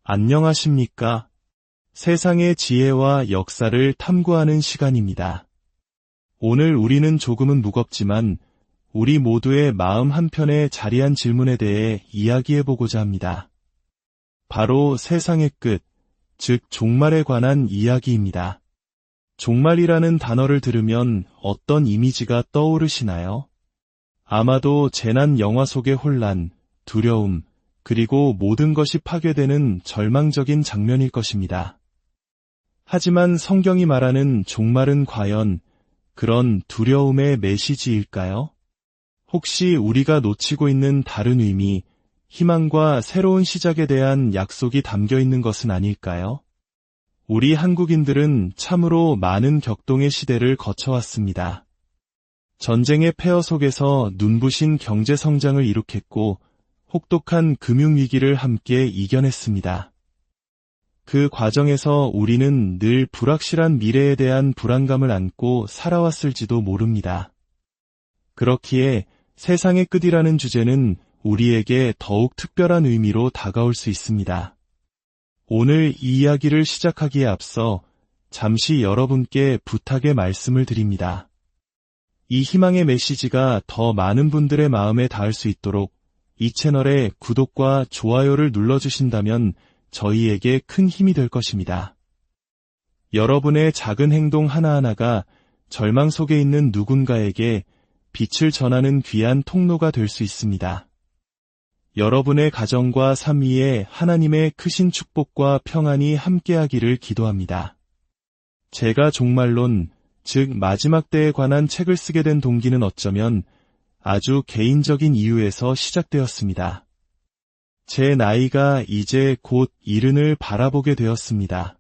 안녕하십니까? 세상의 지혜와 역사를 탐구하는 시간입니다. 오늘 우리는 조금은 무겁지만 우리 모두의 마음 한편에 자리한 질문에 대해 이야기해보고자 합니다. 바로 세상의 끝, 즉 종말에 관한 이야기입니다. 종말이라는 단어를 들으면 어떤 이미지가 떠오르시나요? 아마도 재난 영화 속의 혼란, 두려움, 그리고 모든 것이 파괴되는 절망적인 장면일 것입니다. 하지만 성경이 말하는 종말은 과연 그런 두려움의 메시지일까요? 혹시 우리가 놓치고 있는 다른 의미, 희망과 새로운 시작에 대한 약속이 담겨 있는 것은 아닐까요? 우리 한국인들은 참으로 많은 격동의 시대를 거쳐왔습니다. 전쟁의 폐허 속에서 눈부신 경제 성장을 이룩했고 혹독한 금융위기를 함께 이겨냈습니다. 그 과정에서 우리는 늘 불확실한 미래에 대한 불안감을 안고 살아왔을지도 모릅니다. 그렇기에 세상의 끝이라는 주제는 우리에게 더욱 특별한 의미로 다가올 수 있습니다. 오늘 이 이야기를 시작하기에 앞서 잠시 여러분께 부탁의 말씀을 드립니다. 이 희망의 메시지가 더 많은 분들의 마음에 닿을 수 있도록 이 채널에 구독과 좋아요를 눌러주신다면 저희에게 큰 힘이 될 것입니다. 여러분의 작은 행동 하나하나가 절망 속에 있는 누군가에게 빛을 전하는 귀한 통로가 될 수 있습니다. 여러분의 가정과 삶 위에 하나님의 크신 축복과 평안이 함께하기를 기도합니다. 제가 종말론, 즉 마지막 때에 관한 책을 쓰게 된 동기는 어쩌면 아주 개인적인 이유에서 시작되었습니다. 제 나이가 이제 곧 70을 바라보게 되었습니다.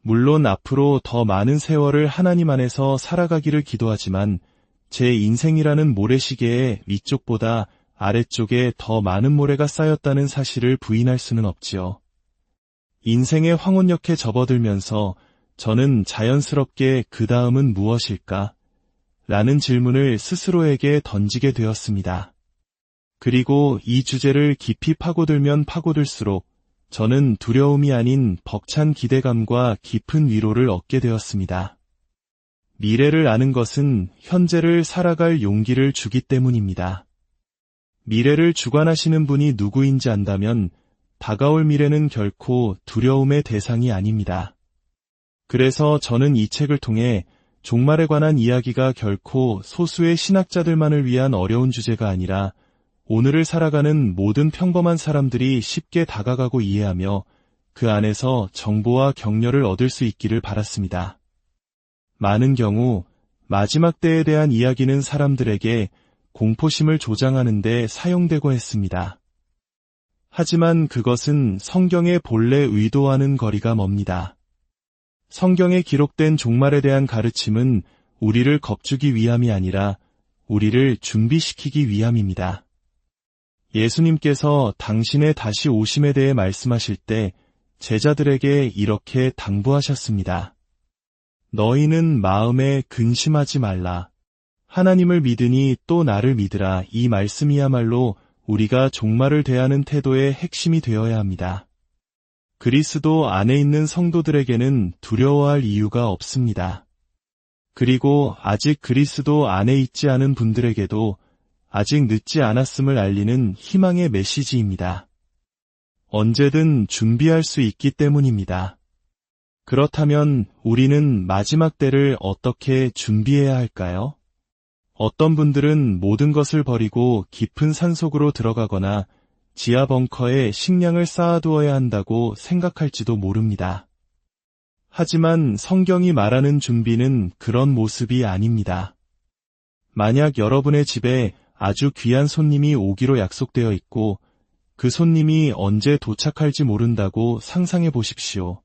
물론 앞으로 더 많은 세월을 하나님 안에서 살아가기를 기도하지만 제 인생이라는 모래시계의 위쪽보다 아래쪽에 더 많은 모래가 쌓였다는 사실을 부인할 수는 없지요. 인생의 황혼역에 접어들면서 저는 자연스럽게 그 다음은 무엇일까? 라는 질문을 스스로에게 던지게 되었습니다. 그리고 이 주제를 깊이 파고들면 파고들수록 저는 두려움이 아닌 벅찬 기대감과 깊은 위로를 얻게 되었습니다. 미래를 아는 것은 현재를 살아갈 용기를 주기 때문입니다. 미래를 주관하시는 분이 누구인지 안다면 다가올 미래는 결코 두려움의 대상이 아닙니다. 그래서 저는 이 책을 통해 종말에 관한 이야기가 결코 소수의 신학자들만을 위한 어려운 주제가 아니라 오늘을 살아가는 모든 평범한 사람들이 쉽게 다가가고 이해하며 그 안에서 정보와 격려를 얻을 수 있기를 바랐습니다. 많은 경우 마지막 때에 대한 이야기는 사람들에게 공포심을 조장하는 데 사용되고 했습니다. 하지만 그것은 성경의 본래 의도와는 거리가 멉니다. 성경에 기록된 종말에 대한 가르침은 우리를 겁주기 위함이 아니라 우리를 준비시키기 위함입니다. 예수님께서 당신의 다시 오심에 대해 말씀하실 때 제자들에게 이렇게 당부하셨습니다. 너희는 마음에 근심하지 말라. 하나님을 믿으니 또 나를 믿으라. 이 말씀이야말로 우리가 종말을 대하는 태도의 핵심이 되어야 합니다. 그리스도 안에 있는 성도들에게는 두려워할 이유가 없습니다. 그리고 아직 그리스도 안에 있지 않은 분들에게도 아직 늦지 않았음을 알리는 희망의 메시지입니다. 언제든 준비할 수 있기 때문입니다. 그렇다면 우리는 마지막 때를 어떻게 준비해야 할까요? 어떤 분들은 모든 것을 버리고 깊은 산속으로 들어가거나 지하 벙커에 식량을 쌓아두어야 한다고 생각할지도 모릅니다. 하지만 성경이 말하는 준비는 그런 모습이 아닙니다. 만약 여러분의 집에 아주 귀한 손님이 오기로 약속되어 있고 그 손님이 언제 도착할지 모른다고 상상해 보십시오.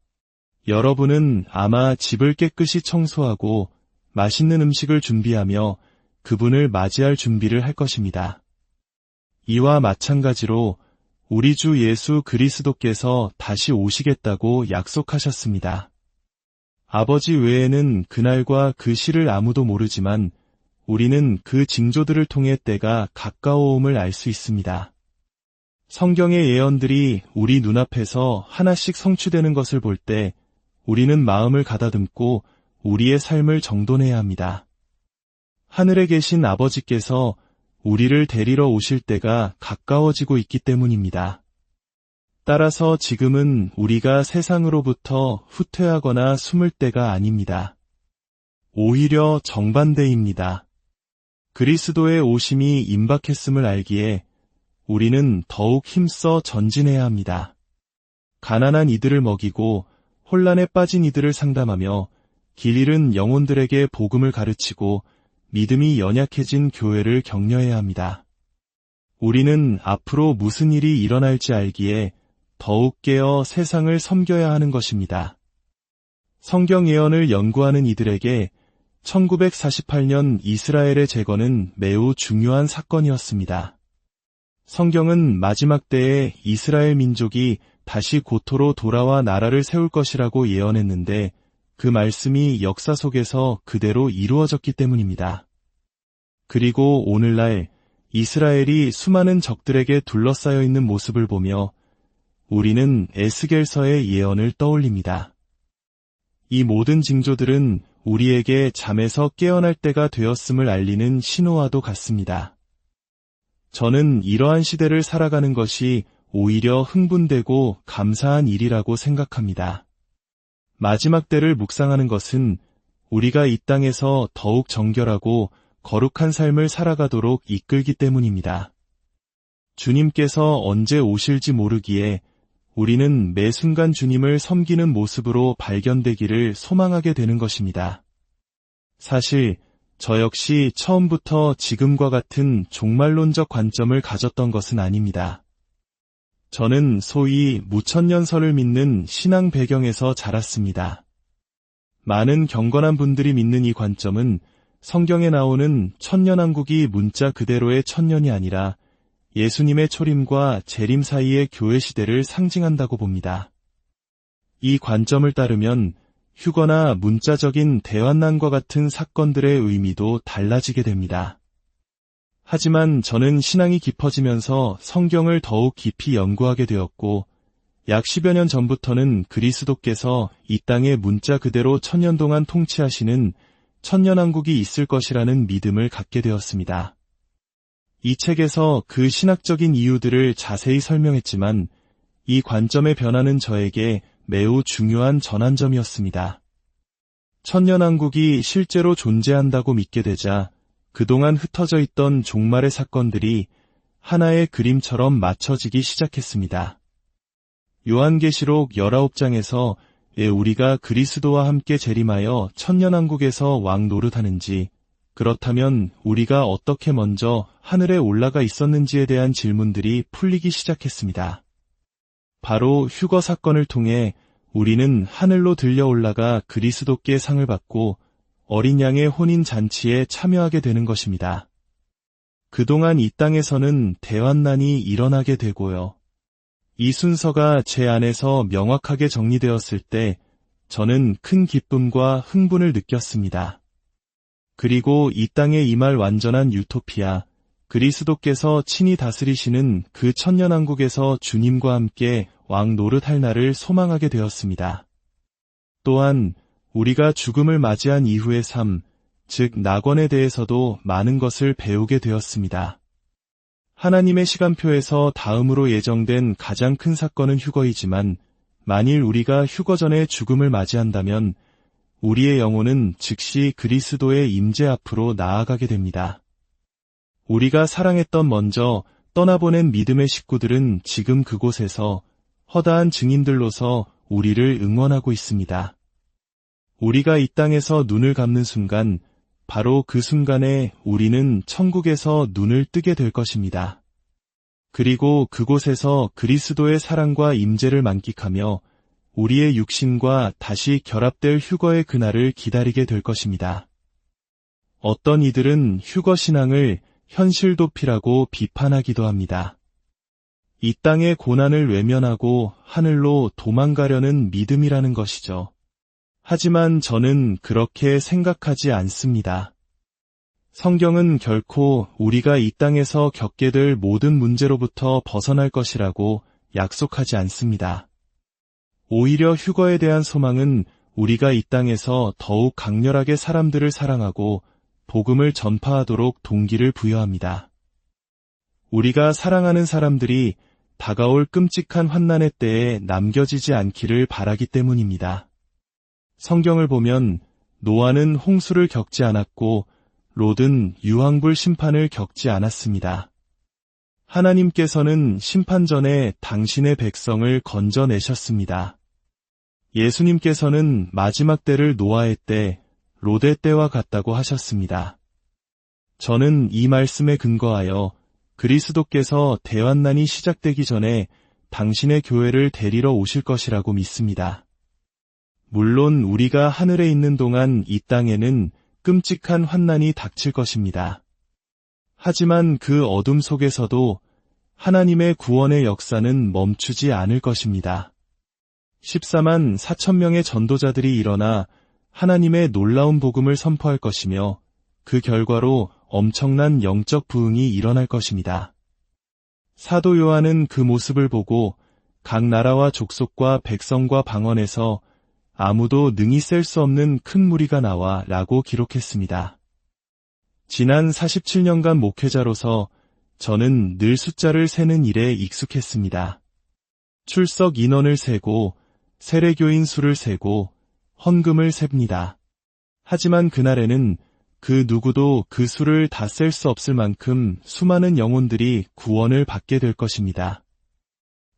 여러분은 아마 집을 깨끗이 청소하고 맛있는 음식을 준비하며 그분을 맞이할 준비를 할 것입니다. 이와 마찬가지로 우리 주 예수 그리스도께서 다시 오시겠다고 약속하셨습니다. 아버지 외에는 그날과 그 시를 아무도 모르지만 우리는 그 징조들을 통해 때가 가까워옴을 알 수 있습니다. 성경의 예언들이 우리 눈앞에서 하나씩 성취되는 것을 볼 때 우리는 마음을 가다듬고 우리의 삶을 정돈해야 합니다. 하늘에 계신 아버지께서 우리를 데리러 오실 때가 가까워지고 있기 때문입니다. 따라서 지금은 우리가 세상으로부터 후퇴하거나 숨을 때가 아닙니다. 오히려 정반대입니다. 그리스도의 오심이 임박했음을 알기에 우리는 더욱 힘써 전진해야 합니다. 가난한 이들을 먹이고 혼란에 빠진 이들을 상담하며 길 잃은 영혼들에게 복음을 가르치고 믿음이 연약해진 교회를 격려해야 합니다. 우리는 앞으로 무슨 일이 일어날지 알기에 더욱 깨어 세상을 섬겨야 하는 것입니다. 성경 예언을 연구하는 이들에게 1948년 이스라엘의 재건은 매우 중요한 사건이었습니다. 성경은 마지막 때에 이스라엘 민족이 다시 고토로 돌아와 나라를 세울 것이라고 예언했는데 그 말씀이 역사 속에서 그대로 이루어졌기 때문입니다. 그리고 오늘날 이스라엘이 수많은 적들에게 둘러싸여 있는 모습을 보며 우리는 에스겔서의 예언을 떠올립니다. 이 모든 징조들은 우리에게 잠에서 깨어날 때가 되었음을 알리는 신호와도 같습니다. 저는 이러한 시대를 살아가는 것이 오히려 흥분되고 감사한 일이라고 생각합니다. 마지막 때를 묵상하는 것은 우리가 이 땅에서 더욱 정결하고 거룩한 삶을 살아가도록 이끌기 때문입니다. 주님께서 언제 오실지 모르기에 우리는 매 순간 주님을 섬기는 모습으로 발견되기를 소망하게 되는 것입니다. 사실 저 역시 처음부터 지금과 같은 종말론적 관점을 가졌던 것은 아닙니다. 저는 소위 무천년설을 믿는 신앙 배경에서 자랐습니다. 많은 경건한 분들이 믿는 이 관점은 성경에 나오는 천년왕국이 문자 그대로의 천년이 아니라 예수님의 초림과 재림 사이의 교회 시대를 상징한다고 봅니다. 이 관점을 따르면 휴거나 문자적인 대환난과 같은 사건들의 의미도 달라지게 됩니다. 하지만 저는 신앙이 깊어지면서 성경을 더욱 깊이 연구하게 되었고 약 10여 년 전부터는 그리스도께서 이 땅에 문자 그대로 천년 동안 통치하시는 천년왕국이 있을 것이라는 믿음을 갖게 되었습니다. 이 책에서 그 신학적인 이유들을 자세히 설명했지만 이 관점의 변화는 저에게 매우 중요한 전환점이었습니다. 천년왕국이 실제로 존재한다고 믿게 되자 그동안 흩어져 있던 종말의 사건들이 하나의 그림처럼 맞춰지기 시작했습니다. 요한계시록 19장에서 왜 우리가 그리스도와 함께 재림하여 천년왕국에서 왕 노릇하는지, 그렇다면 우리가 어떻게 먼저 하늘에 올라가 있었는지에 대한 질문들이 풀리기 시작했습니다. 바로 휴거 사건을 통해 우리는 하늘로 들려 올라가 그리스도께 상을 받고 어린 양의 혼인 잔치에 참여하게 되는 것입니다. 그동안 이 땅에서는 대환난이 일어나게 되고요. 이 순서가 제 안에서 명확하게 정리되었을 때 저는 큰 기쁨과 흥분을 느꼈습니다. 그리고 이 땅에 임할 완전한 유토피아, 그리스도께서 친히 다스리시는 그 천년왕국에서 주님과 함께 왕 노릇할 날을 소망하게 되었습니다. 또한 우리가 죽음을 맞이한 이후의 삶, 즉 낙원에 대해서도 많은 것을 배우게 되었습니다. 하나님의 시간표에서 다음으로 예정된 가장 큰 사건은 휴거이지만 만일 우리가 휴거 전에 죽음을 맞이한다면 우리의 영혼은 즉시 그리스도의 임재 앞으로 나아가게 됩니다. 우리가 사랑했던 먼저 떠나보낸 믿음의 식구들은 지금 그곳에서 허다한 증인들로서 우리를 응원하고 있습니다. 우리가 이 땅에서 눈을 감는 순간, 바로 그 순간에 우리는 천국에서 눈을 뜨게 될 것입니다. 그리고 그곳에서 그리스도의 사랑과 임재를 만끽하며 우리의 육신과 다시 결합될 휴거의 그날을 기다리게 될 것입니다. 어떤 이들은 휴거 신앙을 현실 도피라고 비판하기도 합니다. 이 땅의 고난을 외면하고 하늘로 도망가려는 믿음이라는 것이죠. 하지만 저는 그렇게 생각하지 않습니다. 성경은 결코 우리가 이 땅에서 겪게 될 모든 문제로부터 벗어날 것이라고 약속하지 않습니다. 오히려 휴거에 대한 소망은 우리가 이 땅에서 더욱 강렬하게 사람들을 사랑하고 복음을 전파하도록 동기를 부여합니다. 우리가 사랑하는 사람들이 다가올 끔찍한 환난의 때에 남겨지지 않기를 바라기 때문입니다. 성경을 보면 노아는 홍수를 겪지 않았고 롯은 유황불 심판을 겪지 않았습니다. 하나님께서는 심판 전에 당신의 백성을 건져내셨습니다. 예수님께서는 마지막 때를 노아의 때, 롯의 때와 같다고 하셨습니다. 저는 이 말씀에 근거하여 그리스도께서 대환난이 시작되기 전에 당신의 교회를 데리러 오실 것이라고 믿습니다. 물론 우리가 하늘에 있는 동안 이 땅에는 끔찍한 환난이 닥칠 것입니다. 하지만 그 어둠 속에서도 하나님의 구원의 역사는 멈추지 않을 것입니다. 14만 4천 명의 전도자들이 일어나 하나님의 놀라운 복음을 선포할 것이며 그 결과로 엄청난 영적 부흥이 일어날 것입니다. 사도 요한은 그 모습을 보고 각 나라와 족속과 백성과 방언에서 아무도 능히 셀 수 없는 큰 무리가 나와 라고 기록했습니다. 지난 47년간 목회자로서 저는 늘 숫자를 세는 일에 익숙했습니다. 출석 인원을 세고 세례교인 수를 세고 헌금을 셉니다. 하지만 그날에는 그 누구도 그 수를 다 셀 수 없을 만큼 수많은 영혼들이 구원을 받게 될 것입니다.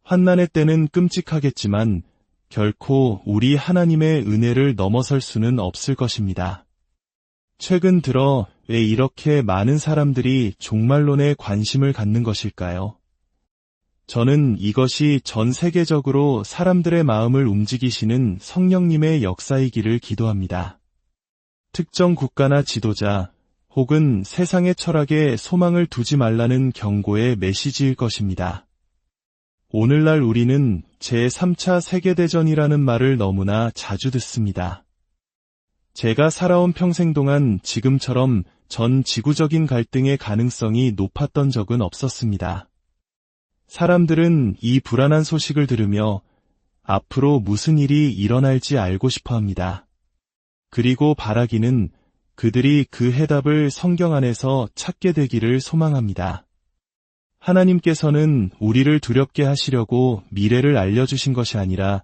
환난의 때는 끔찍하겠지만 결코 우리 하나님의 은혜를 넘어설 수는 없을 것입니다. 최근 들어 왜 이렇게 많은 사람들이 종말론에 관심을 갖는 것일까요? 저는 이것이 전 세계적으로 사람들의 마음을 움직이시는 성령님의 역사이기를 기도합니다. 특정 국가나 지도자 혹은 세상의 철학에 소망을 두지 말라는 경고의 메시지일 것입니다. 오늘날 우리는 제3차 세계대전이라는 말을 너무나 자주 듣습니다. 제가 살아온 평생 동안 지금처럼 전 지구적인 갈등의 가능성이 높았던 적은 없었습니다. 사람들은 이 불안한 소식을 들으며 앞으로 무슨 일이 일어날지 알고 싶어 합니다. 그리고 바라기는 그들이 그 해답을 성경 안에서 찾게 되기를 소망합니다. 하나님께서는 우리를 두렵게 하시려고 미래를 알려주신 것이 아니라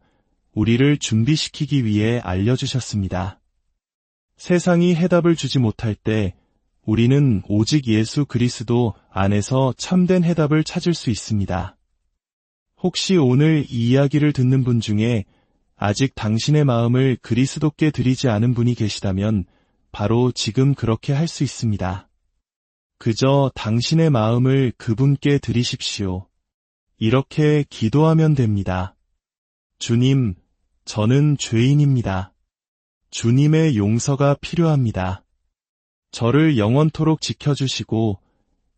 우리를 준비시키기 위해 알려주셨습니다. 세상이 해답을 주지 못할 때 우리는 오직 예수 그리스도 안에서 참된 해답을 찾을 수 있습니다. 혹시 오늘 이 이야기를 듣는 분 중에 아직 당신의 마음을 그리스도께 드리지 않은 분이 계시다면 바로 지금 그렇게 할 수 있습니다. 그저 당신의 마음을 그분께 드리십시오. 이렇게 기도하면 됩니다. 주님, 저는 죄인입니다. 주님의 용서가 필요합니다. 저를 영원토록 지켜주시고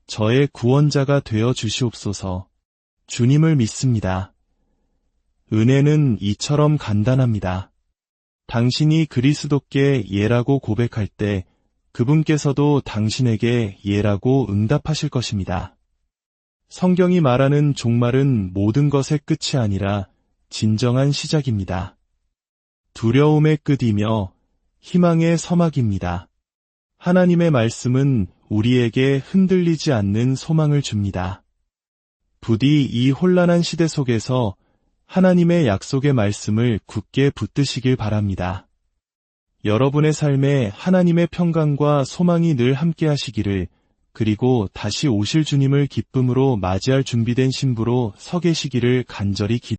저의 구원자가 되어 주시옵소서. 주님을 믿습니다. 은혜는 이처럼 간단합니다. 당신이 그리스도께 예라고 고백할 때 그분께서도 당신에게 예라고 응답하실 것입니다. 성경이 말하는 종말은 모든 것의 끝이 아니라 진정한 시작입니다. 두려움의 끝이며 희망의 서막입니다. 하나님의 말씀은 우리에게 흔들리지 않는 소망을 줍니다. 부디 이 혼란한 시대 속에서 하나님의 약속의 말씀을 굳게 붙드시길 바랍니다. 여러분의 삶에 하나님의 평강과 소망이 늘 함께 하시기를, 그리고 다시 오실 주님을 기쁨으로 맞이할 준비된 신부로 서 계시기를 간절히 기도합니다.